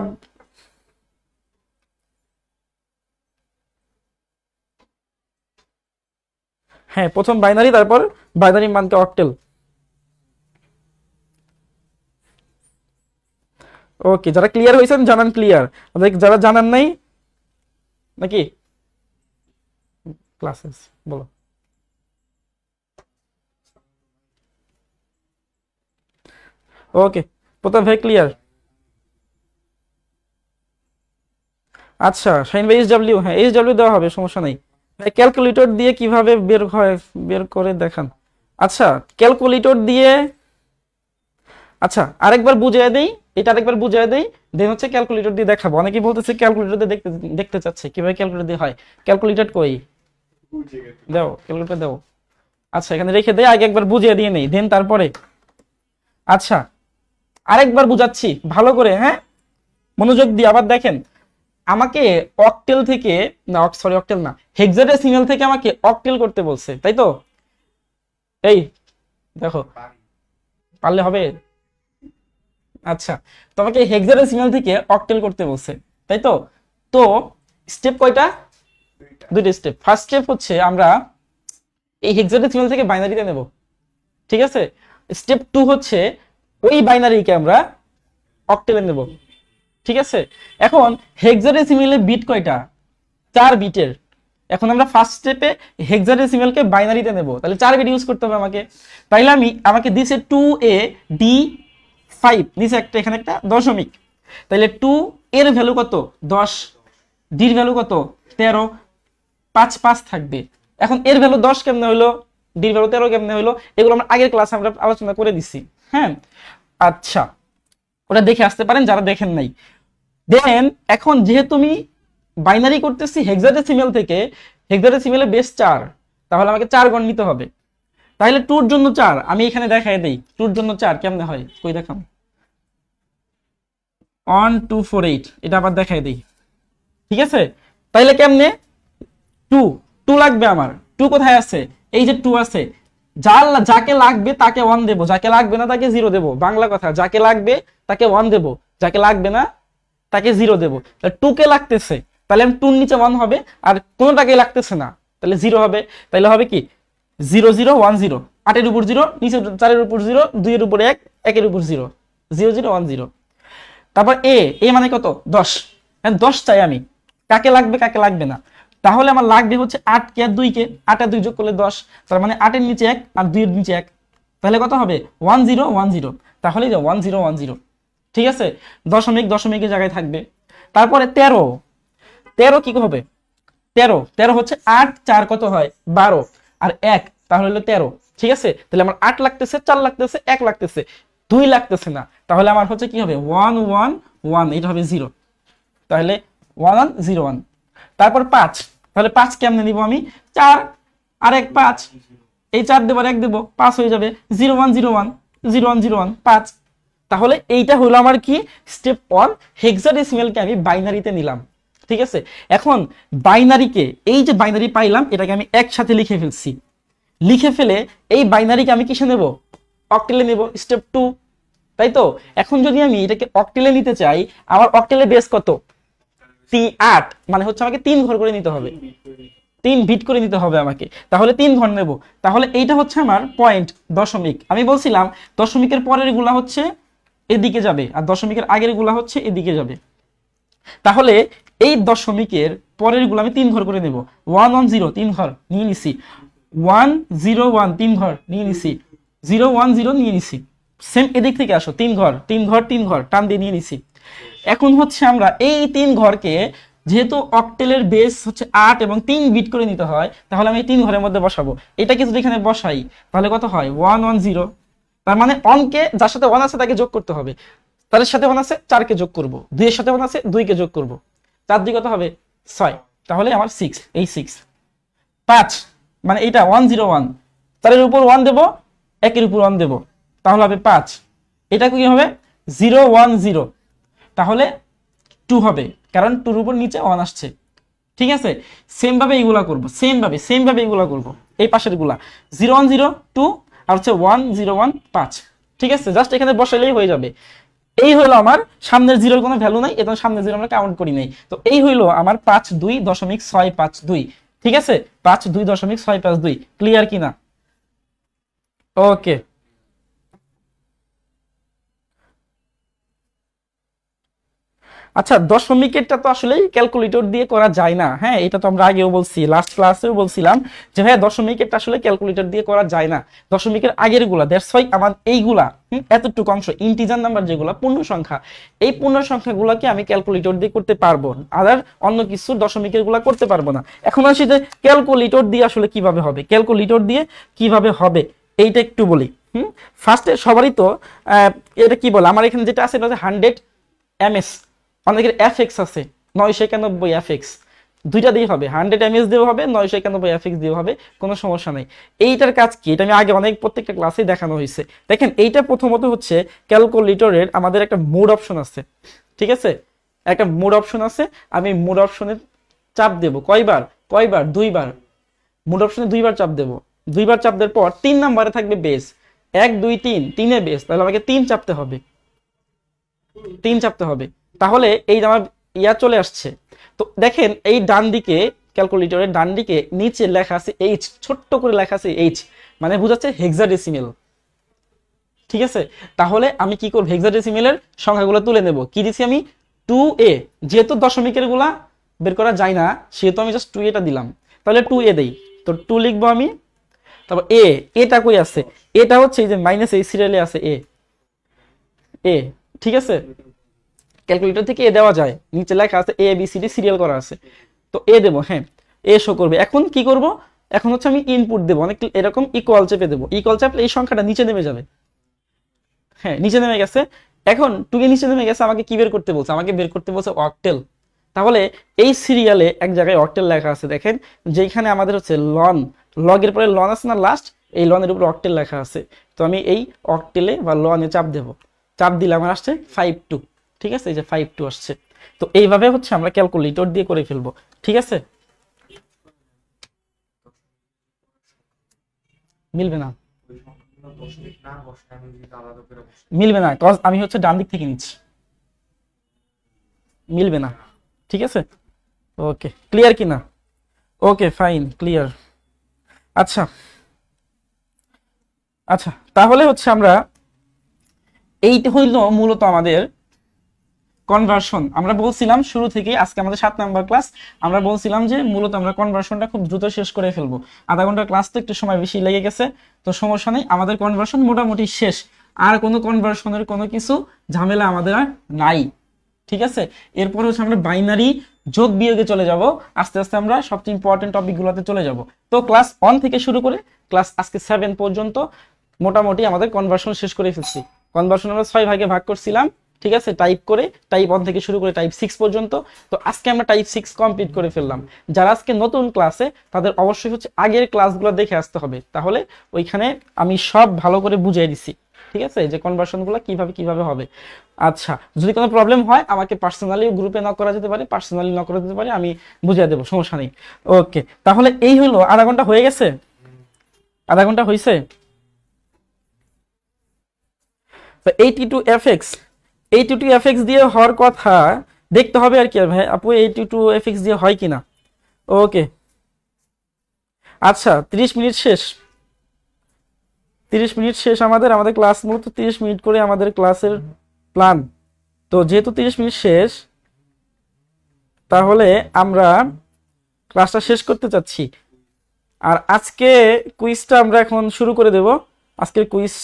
হ্যাঁ, প্রথম বাইনারি, তারপর বাইনারি মানকে অক্টেল। ওকে, যারা ক্লিয়ার হয়েছেন জানান ক্লিয়ার, যারা জানান নাই নাকি ক্লাসেস বলো। ওকে, প্রতাপ ভাই ক্লিয়ার। আচ্ছা, শাহিন ভাই এইচডব্লিউ, হ্যাঁ এইচডব্লিউ দেওয়া হবে, সমস্যা নাই ভাই। ক্যালকুলেটর দিয়ে কিভাবে বের হয়, বের করে দেখান। আচ্ছা, ক্যালকুলেটর দিয়ে, আচ্ছা আরেকবার বুঝিয়ে দেই, এটা আরেকবার বুঝিয়ে দেই, দেন হচ্ছে ক্যালকুলেটর দিয়ে দেখাবো। অনেকেই বলতেছে ক্যালকুলেটর দিয়ে দেখতে দেখতে চাচ্ছে কিভাবে ক্যালকুলেটর দিয়ে হয়। ক্যালকুলেটর কই দাও, ক্যালকুলেটর দাও। আচ্ছা, এখানে রেখে দেই, আগে একবার বুঝিয়ে দিয়ে নেই, দেন তারপরে। আচ্ছা, আরেকবার বুঝাচ্ছি ভালো করে, হ্যাঁ মনোযোগ দিয়ে আবার দেখেন। আমাকে অক্টেল থেকে না, সরি অক্টেল না, হেক্সাডেসিমাল থেকে আমাকে অক্টেল করতে বলছে, তাই তো? এই দেখো, পারলে হবে। আচ্ছা, তোমাকে হেক্সাডেসিমাল থেকে অক্টেল করতে বলছে, তাই তো? তো স্টেপ কয়টা? দুইটা স্টেপ। ফার্স্ট স্টেপ হচ্ছে আমরা এই হেক্সাডেসিমাল থেকে বাইনারিতে নেব, ঠিক আছে? স্টেপ 2 হচ্ছে ওই বাইনারিকে আমরা অক্টেলে নেব, ঠিক আছে? এখন হেক্সাডেসিমালে বিট কয়টা? 4 বিটের। এখন আমরা ফার্স্ট স্টেপে হেক্সাডেসিমালকে বাইনারিতে নেব, তাহলে 4 বিট ইউজ করতে হবে আমাকে। তাইলে আমাকে দিছে 2a d5, নিচে একটা, এখানে একটা দশমিক। তাইলে 2 এর ভ্যালু কত? 10, ডির ভ্যালু কত? 13, 5 5 থাকবে। এখন এর ভ্যালু 10 কেমনে হইলো, ডির ভ্যালু 13 কেমনে হইলো, এগুলো আমরা আগের ক্লাসে আমরা আলোচনা করে দিছি। হ্যাঁ, আচ্ছা, ওটা দেখে আসতে পারেন যারা দেখেন নাই। দেন এখন যেহেতু আমি বাইনারি করতেছি হেক্সাডেসিমাল থেকে, হেক্সাডেসিমালে বেস 4, তাহলে আমাকে 4 গণ নিতে হবে। তাহলে 2 এর জন্য 4 আমি এখানে দেখাই দেই। 2 এর জন্য 4 কেমনে হয়, কই দেখাম? 1 2 4 8, এটা আবার দেখাই দেই, ঠিক আছে? তাইলে কেমনে? 2 2 লাগবে আমার। 2 কোথায় আছে? এই যে 2 আছে। যাকে লাগবে তাকে 1 দেব, যাকে লাগবে না তাকে 0 দেব। বাংলা কথা, যাকে লাগবে তাকে 1 দেব, যাকে লাগবে না তাকে 0 দেব। তাহলে 2 কে লাগতেছে, তাহলে 2 এর নিচে 1 হবে, আর কোনটাকে লাগতেছে না, তাহলে 0 হবে। তাহলে হবে কি 0 0 1 0, 8 এর উপর 0, নিচে 4 এর উপর 0, 2 এর উপর 1, 1 এর উপর 0, 0 0 1 0। তারপর এ মানে কত? 10। হ্যাঁ, 10 চাই আমি। কাকে লাগবে কাকে লাগবে না? তাহলে আমার লাগবে হচ্ছে 8 কে আর 2 কে, 8 আর 2 যোগ করলে 10, তার মানে 8 এর নিচে 1 আর 2 এর নিচে 1, তাহলে কত হবে? 1 0 1 0। তাহলে 1 0 1 0, ঠিক আছে? দশমিক দশমিকের জায়গায় থাকবে। তারপরে 13, 13 কি হবে? 13 হচ্ছে 8 4 কত হয়? 12, আর 1, তাহলে হলো 13, ঠিক আছে? তাহলে আমার 8 লাগতেছে, 4 লাগতেছে, 1 লাগতেছে, 2 লাগতেছে না, তাহলে আমার হচ্ছে কি হবে? 1 1 1, এটা হবে 0। তাহলে 1 1 0 1। তারপর 5, তাহলে 5 কেমনে নিব আমি? 4 আর 1 5, এই 4 দেব আর 1 দেব, 5 হয়ে যাবে। 0 1 0 1 0 1 0 1 5। তাহলে এইটা হলো আমার কি? স্টেপ 1, হেক্সাডেসিমালকে আমি বাইনারিতে নিলাম, ঠিক আছে? এখন বাইনারিকে, এই যে বাইনারি পাইলাম, এটাকে আমি একসাথে লিখে ফেলছি। লিখে ফেলে এই বাইনারিকে আমি কিসে নেব? অক্টেলে নেব, স্টেপ 2, তাই তো? এখন যদি আমি এটাকে অক্টেলে নিতে চাই, আমার অক্টেলে বেস কত? 8, মানে হচ্ছে আমাকে 3 ঘর করে নিতে হবে, 3 বিট করে নিতে হবে আমাকে। তাহলে 3 ঘর নেব। তাহলে এইটা হচ্ছে আমার পয়েন্ট, দশমিক। আমি বলছিলাম দশমিকের পরের গুলা হচ্ছে এদিকে যাবে, আর দশমিকের আগের গুলা হচ্ছে এদিকে যাবে। তাহলে এই দশমিকের পরের গুলো আমি 3 ঘর করে নেব। 1 1 0, 3 ঘর নিয়ে নিছি। 1 0 1, 3 ঘর নিয়ে নিছি। 0 1 0 নিয়ে নিছি। সেম এদিক থেকে আসো, 3 ঘর 3 ঘর 3 ঘর টান দিয়ে নিয়ে নিছি। এখন হচ্ছে আমরা এই 3 ঘরকে, যেহেতু অক্টেলের বেস হচ্ছে 8 এবং 3 বিট করে নিতে হয়, তাহলে আমি এই 3 ঘরের মধ্যে বসাবো। এটাকে যদি এখানে বসাই, তাহলে কত হয়? 1 1 0। তার মানে অনকে যার সাথে 1 আছে তাকে যোগ করতে হবে, তার সাথে 1 আছে 4 কে যোগ করব, 2 এর সাথে 1 আছে 2 কে যোগ করব, 4 2 কত হবে? 6। তাহলে আমার 6, এই 6। 5 মানে এটা 1 0 1, 4 এর উপর 1 দেব, 1 এর উপর 1 দেব, তাহলে হবে 5। এটা কি হবে? 0 1 0, তাহলে 2 হবে, কারণ 2 এর উপর নিচে 1 আসছে, ঠিক আছে? সেম ভাবে এইগুলা করব, সেম ভাবে এইগুলা করব, এই পাশের গুলা 0 1 0 2, আর হচ্ছে 1 0 1 5, ঠিক আছে? জাস্ট এখানে বসাইলেই হয়ে যাবে। এই হলো আমার সামনের জিরোর কোনো ভ্যালু নাই, এটা সামনের জিরো আমরা কাউন্ট করি নাই, তো এই হইলো আমার 5.2.652, ঠিক আছে? 5.2.652, ক্লিয়ার কিনা? ওকে, আচ্ছা, দশমিকেরটা তো আসলে ক্যালকুলেটর দিয়ে করা যায় না। হ্যাঁ, এটা তো আমরা আগেও বলছি, লাস্ট ক্লাসেও বলছিলাম যে ভাই দশমিকেরটা আসলে ক্যালকুলেটর দিয়ে করা যায় না। দশমিকের আগের গুলা, দ্যাটস ওয়াই আমার এইগুলা এতটুকু অংশ ইন্টিজার নাম্বার যেগুলা পূর্ণ সংখ্যা, এই পূর্ণ সংখ্যাগুলোকে আমি ক্যালকুলেটর দিয়ে করতে পারবো, আদার অন্য কিছু দশমিকের গুলা করতে পারবো না। এখন আসি যে ক্যালকুলেটর দিয়ে আসলে কিভাবে হবে, ক্যালকুলেটর দিয়ে কিভাবে হবে এইটা একটু বলি। ফার্স্টে সবারই তো এটা কি বলে, আমার এখানে যেটা আছে এটা হচ্ছে 100 ms, অনেকের এফএক্স আছে 991 এফএক্স, দুইটা দিয়ে হবে, 100 ms দিয়েও হবে, 991 এফএক্স দিয়েও হবে, কোনো সমস্যা নাই। এইটার কাজ কি, এটা আমি আগে অনেক প্রত্যেকটা ক্লাসে দেখানো হয়েছে। দেখেন এইটা প্রথমত হচ্ছে ক্যালকুলেটরের আমাদের একটা মোড অপশন আছে, ঠিক আছে? একটা মোড অপশন আছে, আমি মোড অপশনে চাপ দেব কয়বার, কয়বার, দুইবার। মোড অপশনে দুইবার চাপ দেব, দুইবার চাপ দেওয়ার পর 3 নম্বরে থাকবে বেস, 1 2 3, 3-এ বেস, তাহলে আমাকে 3 চাপতে হবে, 3 চাপতে হবে। তাহলে এই আমার ইয়া চলে আসছে। তো দেখেন এই ডান দিকে, ক্যালকুলেটরের ডান দিকে নিচে লেখা আছে এইচ, ছোট্ট করে লেখা আছে এইচ, মানে বোঝাচ্ছে হেক্সাডেসিমেল। ঠিক আছে, তাহলে আমি কি করব, হেক্সাডেসিমেলের সংখ্যাগুলো তুলে নেব। কি দিছি আমি, 2a, যেহেতু দশমিকের গুলা বের করা যায় না সেহেতু আমি জাস্ট 2a টা দিলাম, তাহলে 2a দেই, তো 2 লিখবো আমি। তারপর এটা কই আছে, এটা হচ্ছে এই যে মাইনাস এই সিরিয়ালে আছে এ, ঠিক আছে, ক্যালকুলেটর থেকে এ দেওয়া যায়, নিচে লেখা আছে A B C D serial করা আছে, তো এ দেবো। হ্যাঁ, এ শো করবে। এখন কি করব, এখন হচ্ছে আমি ইনপুট দেবো, অনেক এরকম ইকুয়াল চেপে দেবো, ইকুয়াল চাপলে এই সংখ্যাটা নিচে নেমে যাবে। হ্যাঁ, নিচে নেমে গেছে। এখন 2 এর নিচে নেমে গেছে, আমাকে কি বের করতে বলছে, আমাকে বের করতে বলছে অক্টেল। তাহলে এই সিরিয়ালে এক জায়গায় অক্টেল লেখা আছে, দেখেন যেখানে আমাদের হচ্ছে লন, লগের পরে লন আছে না লাস্ট, এই লনের উপর অক্টেল লেখা আছে। তো আমি এই অক্টেলে বা লনে চাপ দেব, চাপ দিলে আমার আসছে 52। ঠিক আছে, এই যে 52 আসছে। তো এইভাবে হচ্ছে আমরা ক্যালকুলেটর দিয়ে করে ফেলবো। ঠিক আছে, মিলবে না, মিলবে না, কজ আমি হচ্ছে ডান দিক থেকে নিচ্ছি, মিলবে না। ঠিক আছে, ওকে, ক্লিয়ার কি না? Okay fine, clear. আচ্ছা আচ্ছা, তাহলে হচ্ছে আমরা, এইটা হইল মূলত আমাদের কনভার্সন। আমরা বলছিলাম শুরু থেকে, আজকে আমাদের 7 নাম্বার ক্লাস, আমরা বলছিলাম যে মূলত আমরা কনভার্সনটা খুব দ্রুত শেষ করে ফেলবো। আধা ঘন্টার ক্লাস তো একটু সময় বেশি লেগে গেছে, তো সমস্যা নেই, আমাদের কনভার্সন মোটামুটি শেষ। আর কোনো কনভার্সনের কোনো কিছু ঝামেলা আমাদের আর নাই। ঠিক আছে, এরপর হচ্ছে আমরা বাইনারি যোগ বিয়োগে চলে যাব, আস্তে আস্তে আমরা সবচেয়ে ইম্পর্টেন্ট টপিকগুলোতে চলে যাব। তো ক্লাস 1 থেকে শুরু করে ক্লাস আজকে 7 পর্যন্ত মোটামুটি আমাদের কনভার্সন শেষ করে ফেলছি। কনভার্সন আমরা 6 ভাগে ভাগ করছিলাম, ঠিক আছে, টাইপ করে, টাইপ 1 থেকে শুরু করে টাইপ 6 পর্যন্ত। তো আজকে আমরা টাইপ 6 কমপ্লিট করে ফেললাম। যারা আজকে নতুন ক্লাসে, তাদের অবশ্যই হচ্ছে আগের ক্লাসগুলো দেখে আসতে হবে, তাহলে ওইখানে আমি সব ভালো করে বুঝিয়ে দিছি। ঠিক আছে, যে কনভার্সনগুলো কিভাবে কিভাবে হবে। আচ্ছা, যদি কোনো প্রবলেম হয় আমাকে পার্সোনালি গ্রুপে নক করা যেতে পারে, পার্সোনালি নক করা যেতে পারে, আমি বুঝিয়ে দেবো, সমস্যা নেই। ওকে, তাহলে এই হলো, আধা ঘন্টা হয়ে গেছে, আধা ঘন্টা হয়েছে। তো 82fx দিয়ে হওয়ার কথা, দেখতে হবে আর কি ভাই আপু, 82fx দিয়ে হয় কিনা। ওকে, আচ্ছা, 30 মিনিট শেষ, 30 মিনিট শেষ আমাদের, আমাদের ক্লাস মূলত 30 মিনিট করে আমাদের ক্লাসের প্ল্যান। তো যেহেতু 30 মিনিট শেষ, তাহলে আমরা ক্লাসটা শেষ করতে চাচ্ছি। আর আজকে কুইজটা আমরা এখন শুরু করে দেব, আজকের কুইজ।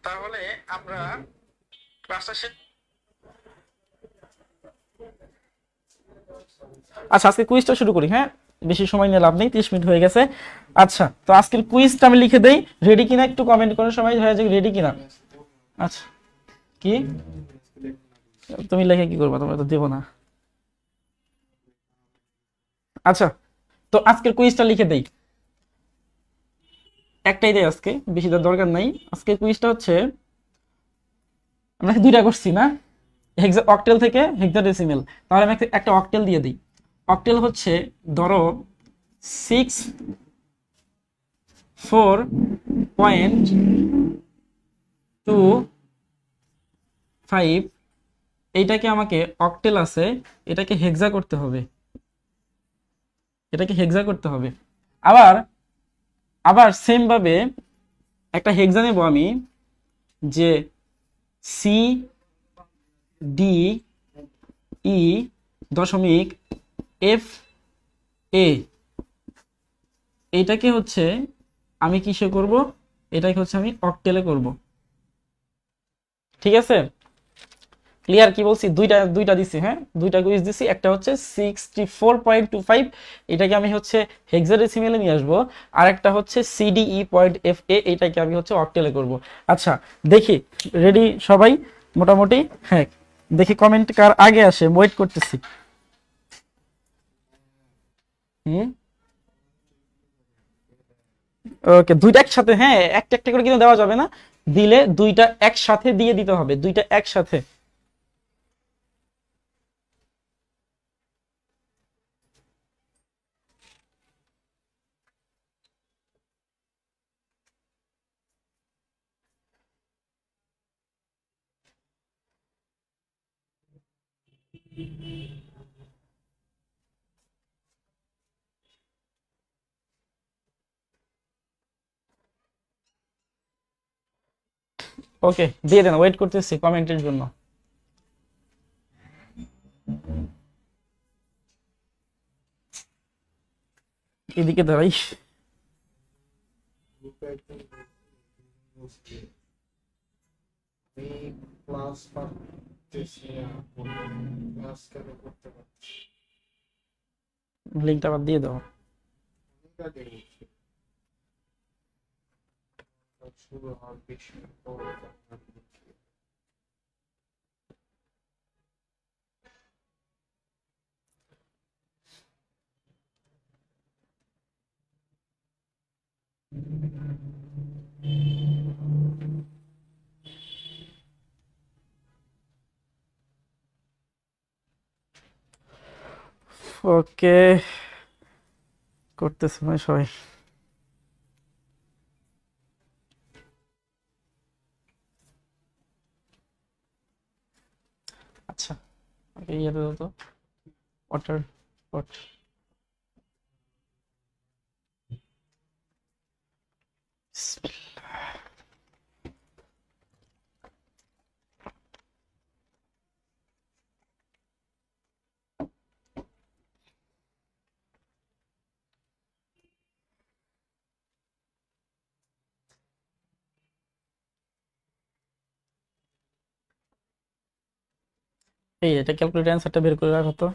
তাহলে আমরা ক্লাসটা শেষ, আচ্ছা আজকে কুইজটা শুরু করি। হ্যাঁ, বেশি সময় নিয়ে লাভ নেই, 30 মিনিট হয়ে গেছে। আচ্ছা, তো আজকের কুইজটা আমি লিখে দেই, রেডি কিনা একটু কমেন্ট করে সবাই, হয়ে যায় রেডি কিনা। আচ্ছা, কি তুমি লিখে কি করবা, তোমরা তো দেবো না। আচ্ছা, তো আজকের কুইজটা লিখে দেই, একটাই দেয় আজকে, বেশি দেওয়ার দরকার নাই। আজকের কুইজটা হচ্ছে, আমরা দুইটা করছি না, অক্টেল থেকে হেক্সাডেসিমেল, তাহলে আমি একটা অক্টেল দিয়ে দিই। অক্টেল হচ্ছে ধরো 64.25, এইটাকে আমাকে অক্টেল আছে, এটাকে হেক্সা করতে হবে, এটাকে হেক্সা করতে হবে। আবার আবার সেম ভাবে একটা হেক্সা নেব আমি, যে সি ডি ই দশমিক এফ এ, এইটাকে হচ্ছে আমি কিসে করব, এটাকে হচ্ছে আমি অক্টেলে করব। ঠিক আছে, ক্লিয়ার কি বলছি, দুইটা দিছি, হ্যাঁ দুইটা কুইজ দিছি। একটা হচ্ছে 64.25, এটাকে আমি হচ্ছে হেক্সাডেসিমেলে নিয়ে আসবো, আর একটা হচ্ছে CDE.FA, এটাকে আমি হচ্ছে অক্টেলে করব। আচ্ছা, দেখি রেডি সবাই মোটামুটি? হ্যাঁ, দেখি কমেন্ট কার আগে আসে, ওয়েট করতেছি। ওকে, দুইটা একসাথে, হ্যাঁ একটা একটা করে কিন্তু দেওয়া যাবে না, দিলে দুইটা একসাথে দিয়ে দিতে হবে, দুইটা একসাথে। ওকে দিয়ে দেন, ওয়েট করতেছি কমেন্টের জন্য। এদিকে দাঁড়াই। লিঙ্কটা আবার দিয়ে দাও। ওকে করতেছে ভাই সবাই। আচ্ছা ওকে ইয়ে দাও তো, ওয়াটার পট। এই এটা ক্যালকুলেটর অ্যান্সারটা বের করে রাখো তো।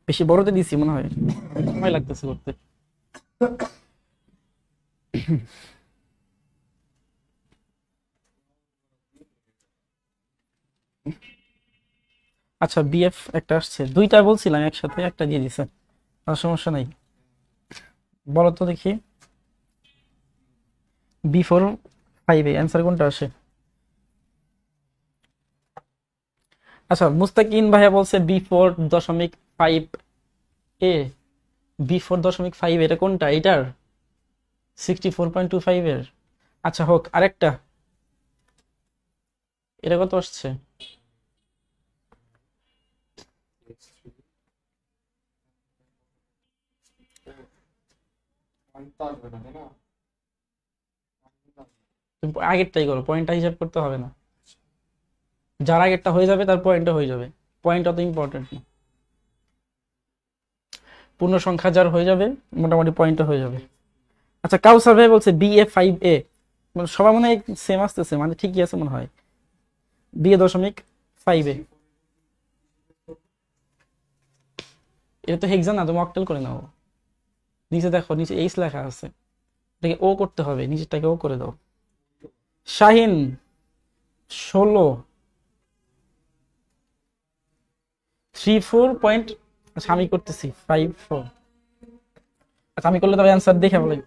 বেশি বড়তে দিছি মনে হয়, সময় লাগতেছে করতে। আচ্ছা বিএফ একটা আসছে, দুইটা বলছিলাম একসাথে, একটা দিয়ে দিছে, আর সমস্যা নাই। বলো তো দেখি B4 5A অ্যান্সার কোনটা আসে? আচ্ছা মুস্তাকিন ভাইয়া বলছে B4.5A। B4.5 এটা কোনটা, এটার 64.25 এর? আচ্ছা হোক, আরেকটা এটা কত আসছে? তুমি আগেরটাই করো, পয়েন্টটা হিসাব করতে হবে না। যার আগেরটা হয়ে যাবে তার পয়েন্টটা হয়ে যাবে, পয়েন্ট অত ইম্পর্টেন্ট না। পূর্ণ সংখ্যা যার হয়ে যাবে মোটামুটি পয়েন্টটা হয়ে যাবে। আচ্ছা কাউসার ভাই বলছে BA5A, মানে সবার মনে হয় সেম আসতেছে, মানে ঠিকই আছে মনে হয়। BA.5A এটা তো হেক্সা না, তুমি অক্টাল করে নাও। নিচে দেখো, নিচে এইচ লেখা আছে, এটাকে ও করতে হবে, নিচেরটাকে ও করে দাও। শাহিন 16 34 পয়েন্ট। আচ্ছা আমি করতেছি 54। আচ্ছা আমি করলে তবে অ্যান্সার দেখে বলাই।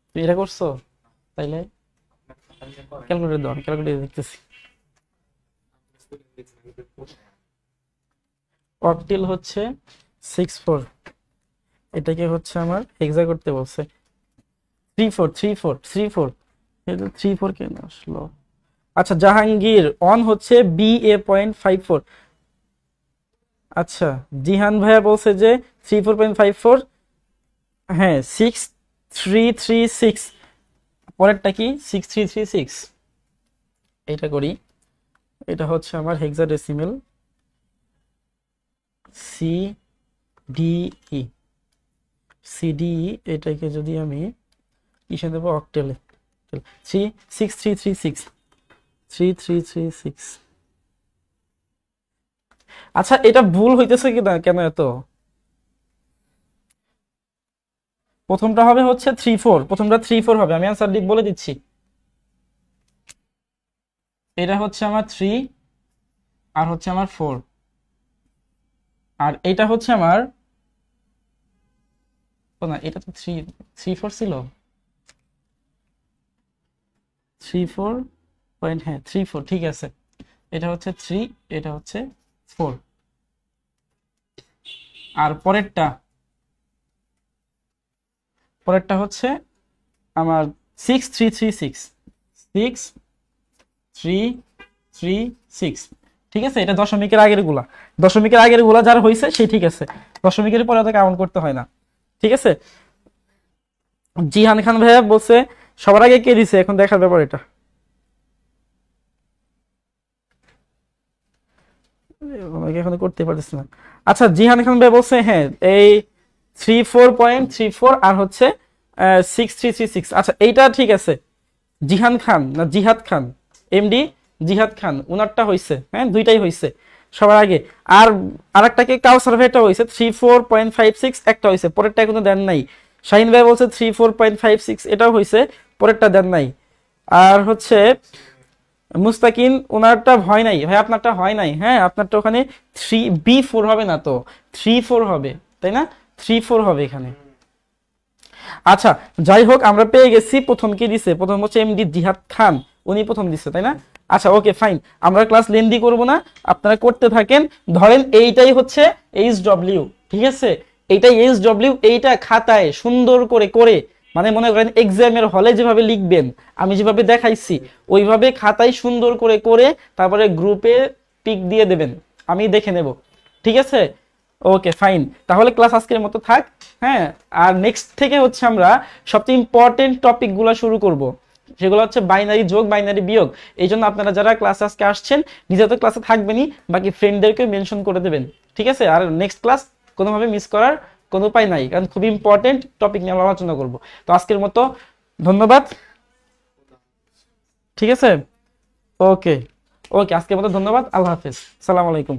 তুমি এটা করছো তাইলে ক্যালকুলেটর দাও, আমি ক্যালকুলেটর দেখতেছি। অক্টিল হচ্ছে 64, এটাকে হচ্ছে আমার হেক্সা করতে বলছে 34 এটা 34 কেন আসলো? আচ্ছা জাহাঙ্গীর অন হচ্ছে BA.54। আচ্ছা জিহান ভাইয়া বলছে যে 34.54। হ্যাঁ 6336। পরেরটা কি 6336? এটা করি, এটা হচ্ছে আমার হেক্সাডেসিমেল CDE। CDE এটাকে যদি আমি কিসে দেবো, অক্টেলে। 3336। আচ্ছা এটা ভুল হইতেছে কি না, কেন এত? প্রথমটা হবে হচ্ছে 34, প্রথমটা 34 হবে, আমি অ্যান্সার বলে দিচ্ছি। এটা হচ্ছে আমার 3 আর হচ্ছে আমার 4। আর এটা হচ্ছে আমার, ও না এটা তো 3 4 ছিল, 3 4 পয়েন্ট, হ্যাঁ 3 4 ঠিক আছে। এটা হচ্ছে 3, এটা হচ্ছে 4। আর পরেরটা হচ্ছে আমার 6 3 3 6, 6 3 3 6। ঠিক আছে, এটা দশমিকের আগের গুলা যার হয়েছে সেই ঠিক আছে, দশমিকের পরে তো কাউন্ট করতে হয় না। ঠিক আছে, জিহান খান ভাইয়া বলছে সবার আগে কে দিছে, এখন দেখার ব্যাপার এটা। আমাকে এখন করতে পারতেছি না। আচ্ছা জিহান খান ভাই বলছে হ্যাঁ এই 34.34 আর হচ্ছে 6336। আচ্ছা এইটা ঠিক আছে, জিহান খান না জিহাদ খান, এমডি জিহাদ খান উনারটা হইছে, হ্যাঁ দুইটাই হইছে সবার আগে। আর আরেকটাকে কাউসার ভাইটা হইছে 34.56, একটা হইছে, পরেরটা এখনো দেন নাই। শাহিন ভাই বলছে 34.56, এটাও হইছে, পরেরটা দেন নাই। আর হচ্ছে মুস্তাকিন ওনারটা হয় নাই ভাই, আপনারটা হয় নাই, হ্যাঁ আপনারটা ওখানে 3B4 হবে না তো 3 4 হবে, তাই না? 3 4 হবে এখানে। আচ্ছা যাই হোক আমরা পেয়ে গেছি প্রথম কি দিছে, প্রথম হচ্ছে এমডি জিহাদ খান, উনি প্রথম দিছে তাই না? আচ্ছা ওকে ফাইন, আমরা ক্লাস লেন্দি করব না, আপনারা করতে থাকেন। ধরেন এইটাই হচ্ছে এইচডব্লিউ, ঠিক আছে, এইটাই এইচডব্লিউ, এইটা খাতায় সুন্দর করে করে মানে মনে করেন এক্সামের হলে যেভাবে লিখবেন আমি যেভাবে দেখাইছি ওইভাবে খাতায় সুন্দর করে করে তারপরে গ্রুপে পিক দিয়ে দেবেন, আমি দেখে নেব। ঠিক আছে, ওকে ফাইন, তাহলে ক্লাস আজকের মতো থাক। হ্যাঁ, আর নেক্সট থেকে হচ্ছে আমরা সবচেয়ে ইম্পর্টেন্ট টপিকগুলো শুরু করব, সেগুলো হচ্ছে বাইনারি যোগ বাইনারি বিয়োগ। এই জন্য আপনারা যারা ক্লাসে আজকে আসছেন নিজে তো ক্লাসে থাকবেনই, বাকি ফ্রেন্ডদেরকে মেনশন করে দেবেন। ঠিক আছে, আর নেক্সট ক্লাস কোনোভাবে মিস করার কোনো উপায় নাই, কারণ খুবই ইম্পর্টেন্ট টপিক নিয়ে আমরা আলোচনা করব। তো আজকের মতো ধন্যবাদ। ঠিক আছে, ওকে ওকে, আজকের মতো ধন্যবাদ, আল্লাহ হাফেজ, সালাম আলাইকুম।